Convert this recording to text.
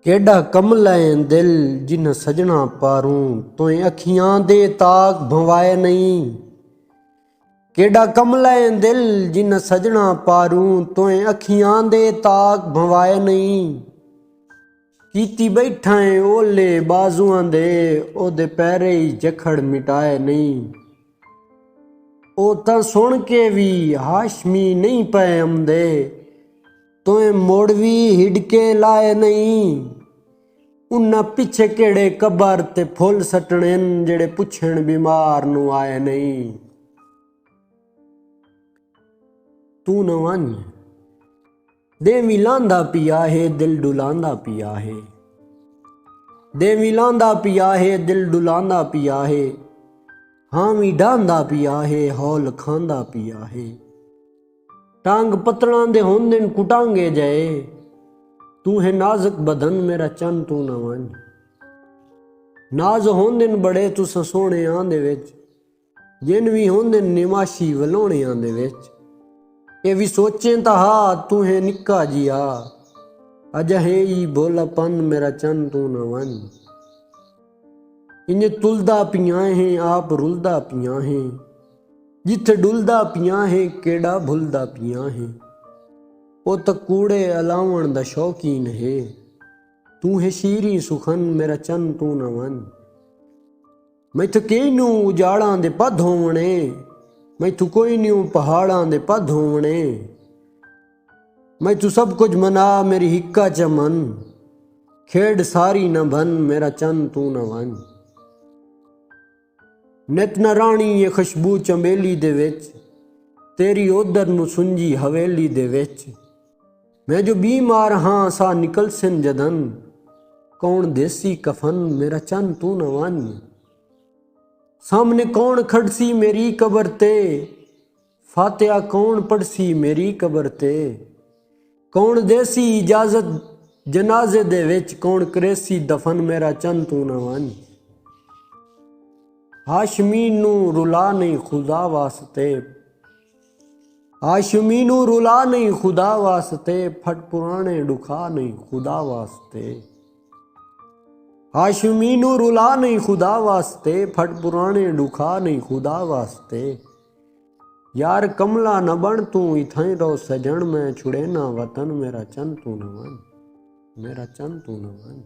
केड़ा कमला है दिल जिन सजना पारूं तोए अखियां दे ताक भवाए नहीं। केड़ा कमला है दिल जिन सजना पारूं तोए अखियां दे ताक भवाए नहीं। कीती बैठा है ओले बाजुआं दे ओदे पैरे ही जखड़ मिटाए नहीं। ओ तां सुन के भी हाशमी नहीं पे आंदे तोए मुड़ भी हिड़के लाए नहीं। उन्ना पिछे केड़े कबर ते फुल सटने जेड़े पुछण बीमार नू आए नहीं। तू न वन देवी लांदा पिया है दिल डुलांदा पिया है। देवी लांदा पिया है दिल डुलांदा पिया है। हामी डांदा पिया है हौल खांदा पिया है। टांग पतड़ा दे होंदे कुटांगे जाए तू है नाजुक बदन मेरा चन तू न वन। नाज होंदे बड़े तुस सोने आंदे विच जिन भी होंदे निमाशी वलोने आंदे विच। ये भी सोचें ता हा तू है निक्का जिया अज है ही बोलापन मेरा चन तू न वन। इन्हें तुलदा पिया है आप रुलदा पिया है जिथे डुलदा पिया है केड़ा भुलदा पिया है। ओ तो कूड़े अलावण दा शौकीन है तू है शीरी सुखन मेरा चन तू न वन। मैथू कई नू उजाड़ां दे पद होवणे मैथू कोई न्यू पहाड़ां दे पद होवणे। मैथू सब कुछ मना मेरी हिक्का च मन खेड़ सारी न बन मेरा चन तू न वन। नित न राणी ये खुशबू चंबेली दे विच तेरी ओदर नू सुंजी हवेली दे विच। मैं जो बीमार हाँ सा निकल सिन जदन कौन देसी कफन मेरा चन तू न वन। सामने कौन खड़सी मेरी कबर ते फातिहा कौन पढ़सी मेरी कबर ते। कौन देसी इजाजत जनाजे दे विच कौन करेसी दफन मेरा चन तू न वन। हाशमी नू रुला नहीं खुदा वास्ते हाशमी नू रुला नहीं खुदा वास्ते फट पुराने डुखा नहीं खुदा वास्ते। हाशमी नू रुला नहीं खुदा वास्ते फट पुराने डुखा नहीं खुदा वास्ते। यार कमला न बन तू इथाई रो सजन मैं छुड़े ना वतन मेरा चन तू न वन मेरा चन तू न वन।